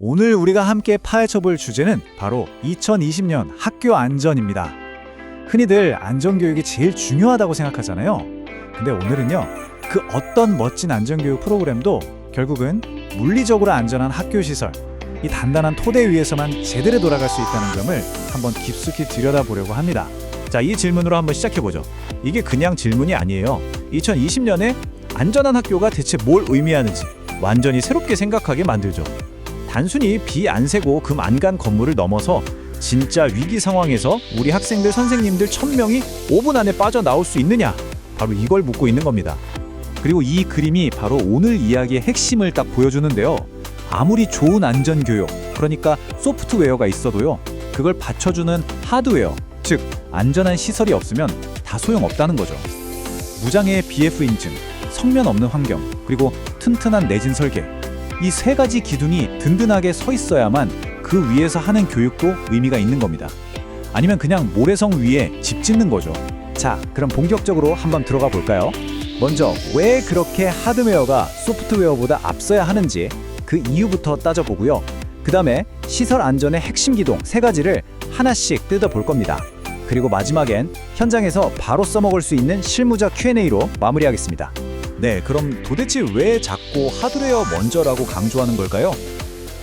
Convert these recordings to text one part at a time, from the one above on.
오늘 우리가 함께 파헤쳐볼 주제는 바로 2020년 학교 안전입니다. 흔히들 안전교육이 제일 중요하다고 생각하잖아요. 근데 오늘은요, 그 어떤 멋진 안전교육 프로그램도 결국은 물리적으로 안전한 학교 시설, 이 단단한 토대 위에서만 제대로 돌아갈 수 있다는 점을 한번 깊숙이 들여다보려고 합니다. 자, 이 질문으로 한번 시작해보죠. 이게 그냥 질문이 아니에요. 2020년에 안전한 학교가 대체 뭘 의미하는지 완전히 새롭게 생각하게 만들죠. 단순히 비 안 새고 금 안 간 건물을 넘어서 진짜 위기 상황에서 우리 학생들, 선생님들 1000명이 5분 안에 빠져나올 수 있느냐? 바로 이걸 묻고 있는 겁니다. 그리고 이 그림이 바로 오늘 이야기의 핵심을 딱 보여주는데요. 아무리 좋은 안전교육, 그러니까 소프트웨어가 있어도요, 그걸 받쳐주는 하드웨어, 즉 안전한 시설이 없으면 다 소용없다는 거죠. 무장애 BF 인증, 성면 없는 환경, 그리고 튼튼한 내진 설계, 이 세 가지 기둥이 든든하게 서 있어야만 그 위에서 하는 교육도 의미가 있는 겁니다. 아니면 그냥 모래성 위에 집 짓는 거죠. 자, 그럼 본격적으로 한번 들어가 볼까요? 먼저 왜 그렇게 하드웨어가 소프트웨어보다 앞서야 하는지 그 이유부터 따져보고요. 그 다음에 시설 안전의 핵심 기둥 세 가지를 하나씩 뜯어볼 겁니다. 그리고 마지막엔 현장에서 바로 써먹을 수 있는 실무자 Q&A로 마무리하겠습니다. 네, 그럼 도대체 왜 자꾸 하드웨어 먼저라고 강조하는 걸까요?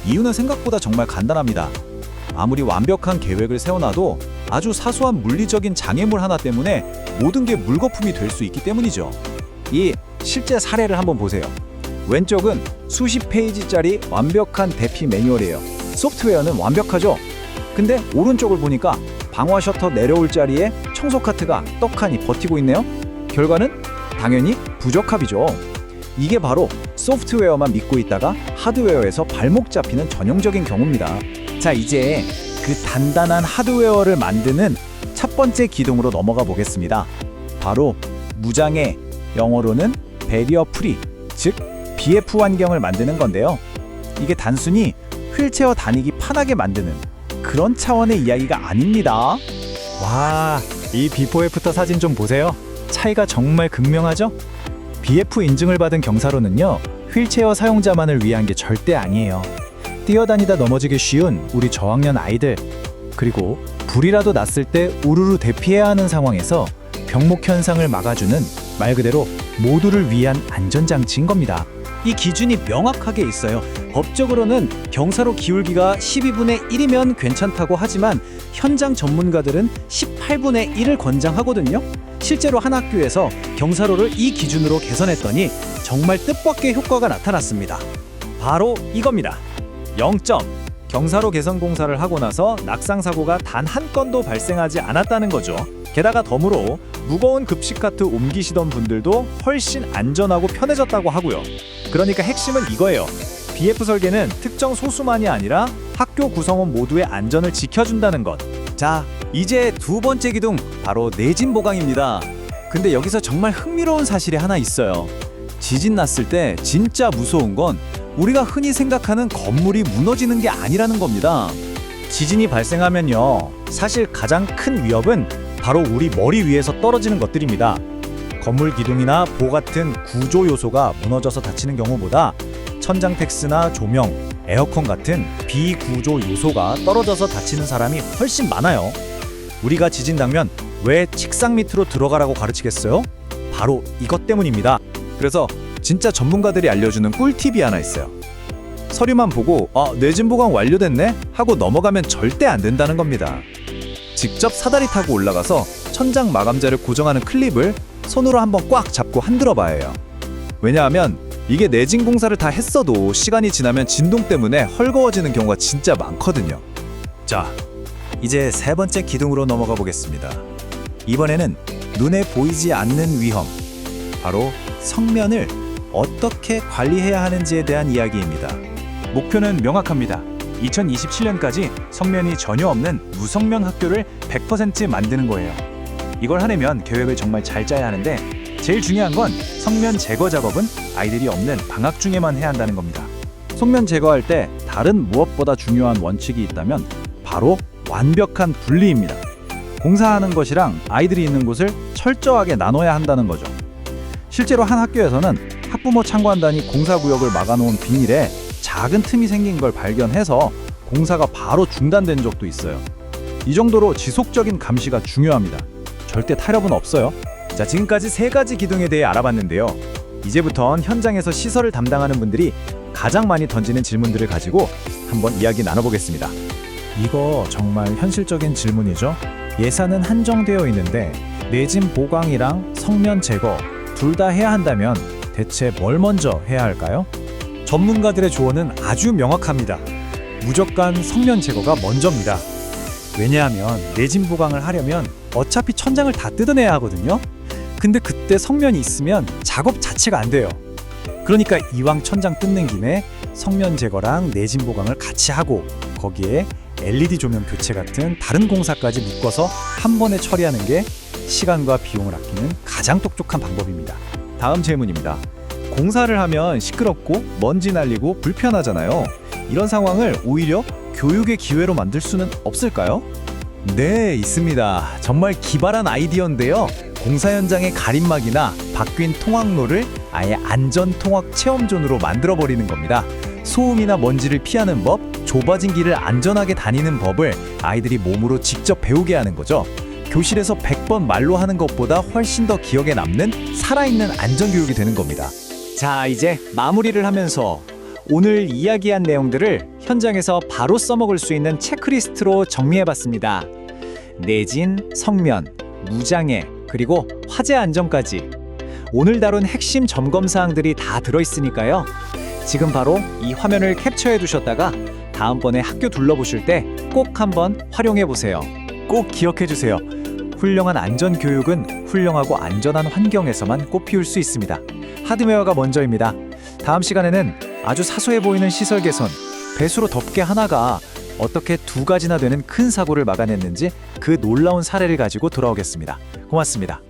이유는 생각보다 정말 간단합니다. 아무리 완벽한 계획을 세워놔도 아주 사소한 물리적인 장애물 하나 때문에 모든 게 물거품이 될 수 있기 때문이죠. 이 실제 사례를 한번 보세요. 왼쪽은 수십 페이지짜리 완벽한 대피 매뉴얼이에요. 소프트웨어는 완벽하죠? 근데 오른쪽을 보니까 방화 셔터 내려올 자리에 청소 카트가 떡하니 버티고 있네요. 결과는 당연히 부적합이죠. 이게 바로 소프트웨어만 믿고 있다가 하드웨어에서 발목 잡히는 전형적인 경우입니다. 자, 이제 그 단단한 하드웨어를 만드는 첫 번째 기둥으로 넘어가 보겠습니다. 바로 무장애, 영어로는 배리어 프리, 즉 BF 환경을 만드는 건데요. 이게 단순히 휠체어 다니기 편하게 만드는 그런 차원의 이야기가 아닙니다. 와, 이 비포 애프터 사진 좀 보세요. 차이가 정말 극명하죠? BF 인증을 받은 경사로는요, 휠체어 사용자만을 위한 게 절대 아니에요. 뛰어다니다 넘어지기 쉬운 우리 저학년 아이들, 그리고 불이라도 났을 때 우르르 대피해야 하는 상황에서 병목 현상을 막아주는 말 그대로 모두를 위한 안전장치인 겁니다. 이 기준이 명확하게 있어요. 법적으로는 경사로 기울기가 12분의 1이면 괜찮다고 하지만 현장 전문가들은 18분의 1을 권장하거든요. 실제로 한 학교에서 경사로를 이 기준으로 개선했더니 정말 뜻밖의 효과가 나타났습니다. 바로 이겁니다. 0점. 경사로 개선 공사를 하고 나서 낙상 사고가 단 한 건도 발생하지 않았다는 거죠. 게다가 덤으로 무거운 급식 카트 옮기시던 분들도 훨씬 안전하고 편해졌다고 하고요. 그러니까 핵심은 이거예요. BF 설계는 특정 소수만이 아니라 학교 구성원 모두의 안전을 지켜준다는 것. 자, 이제 두 번째 기둥, 바로 내진 보강입니다. 근데 여기서 정말 흥미로운 사실이 하나 있어요. 지진 났을 때 진짜 무서운 건 우리가 흔히 생각하는 건물이 무너지는 게 아니라는 겁니다. 지진이 발생하면요, 사실 가장 큰 위협은 바로 우리 머리 위에서 떨어지는 것들입니다. 건물 기둥이나 보 같은 구조 요소가 무너져서 다치는 경우보다 천장 텍스나 조명, 에어컨 같은 비구조 요소가 떨어져서 다치는 사람이 훨씬 많아요. 우리가 지진 당면 왜 책상 밑으로 들어가라고 가르치겠어요? 바로 이것 때문입니다. 그래서 진짜 전문가들이 알려주는 꿀팁이 하나 있어요. 서류만 보고 내진 보강 완료됐네? 하고 넘어가면 절대 안 된다는 겁니다. 직접 사다리 타고 올라가서 천장 마감재를 고정하는 클립을 손으로 한번 꽉 잡고 흔들어 봐야 해요. 왜냐하면 이게 내진 공사를 다 했어도 시간이 지나면 진동 때문에 헐거워지는 경우가 진짜 많거든요. 자, 이제 세 번째 기둥으로 넘어가 보겠습니다. 이번에는 눈에 보이지 않는 위험, 바로 성면을 어떻게 관리해야 하는지에 대한 이야기입니다. 목표는 명확합니다. 2027년까지 성면이 전혀 없는 무성면 학교를 100% 만드는 거예요. 이걸 하려면 계획을 정말 잘 짜야 하는데 제일 중요한 건 성면 제거 작업은 아이들이 없는 방학 중에만 해야 한다는 겁니다. 속면 제거할 때 다른 무엇보다 중요한 원칙이 있다면 바로 완벽한 분리입니다. 공사하는 것이랑 아이들이 있는 곳을 철저하게 나눠야 한다는 거죠. 실제로 한 학교에서는 학부모 참관단이 공사구역을 막아놓은 비닐에 작은 틈이 생긴 걸 발견해서 공사가 바로 중단된 적도 있어요. 이 정도로 지속적인 감시가 중요합니다. 절대 타협은 없어요. 자, 지금까지 3가지 기둥에 대해 알아봤는데요. 이제부턴 현장에서 시설을 담당하는 분들이 가장 많이 던지는 질문들을 가지고 한번 이야기 나눠보겠습니다. 이거 정말 현실적인 질문이죠. 예산은 한정되어 있는데 내진 보강이랑 성면 제거 둘 다 해야 한다면 대체 뭘 먼저 해야 할까요? 전문가들의 조언은 아주 명확합니다. 무조건 성면 제거가 먼저입니다. 왜냐하면 내진 보강을 하려면 어차피 천장을 다 뜯어내야 하거든요. 근데 그때 성면이 있으면 작업 자체가 안 돼요. 그러니까 이왕 천장 뜯는 김에 성면 제거랑 내진 보강을 같이 하고 거기에 LED 조명 교체 같은 다른 공사까지 묶어서 한 번에 처리하는 게 시간과 비용을 아끼는 가장 똑똑한 방법입니다. 다음 질문입니다. 공사를 하면 시끄럽고 먼지 날리고 불편하잖아요. 이런 상황을 오히려 교육의 기회로 만들 수는 없을까요? 네, 있습니다. 정말 기발한 아이디어인데요. 공사 현장의 가림막이나 바뀐 통학로를 아예 안전 통학 체험존으로 만들어버리는 겁니다. 소음이나 먼지를 피하는 법, 좁아진 길을 안전하게 다니는 법을 아이들이 몸으로 직접 배우게 하는 거죠. 교실에서 100번 말로 하는 것보다 훨씬 더 기억에 남는 살아있는 안전교육이 되는 겁니다. 자, 이제 마무리를 하면서 오늘 이야기한 내용들을 현장에서 바로 써먹을 수 있는 체크리스트로 정리해봤습니다. 내진, 성면, 무장애, 그리고 화재 안전까지 오늘 다룬 핵심 점검 사항들이 다 들어있으니까요. 지금 바로 이 화면을 캡처해 두셨다가 다음번에 학교 둘러보실 때 꼭 한번 활용해 보세요. 꼭 기억해 주세요. 훌륭한 안전 교육은 훌륭하고 안전한 환경에서만 꽃피울 수 있습니다. 하드웨어가 먼저입니다. 다음 시간에는 아주 사소해 보이는 시설 개선, 배수로 덮개 하나가 어떻게 2가지나 되는 큰 사고를 막아냈는지 그 놀라운 사례를 가지고 돌아오겠습니다. 고맙습니다.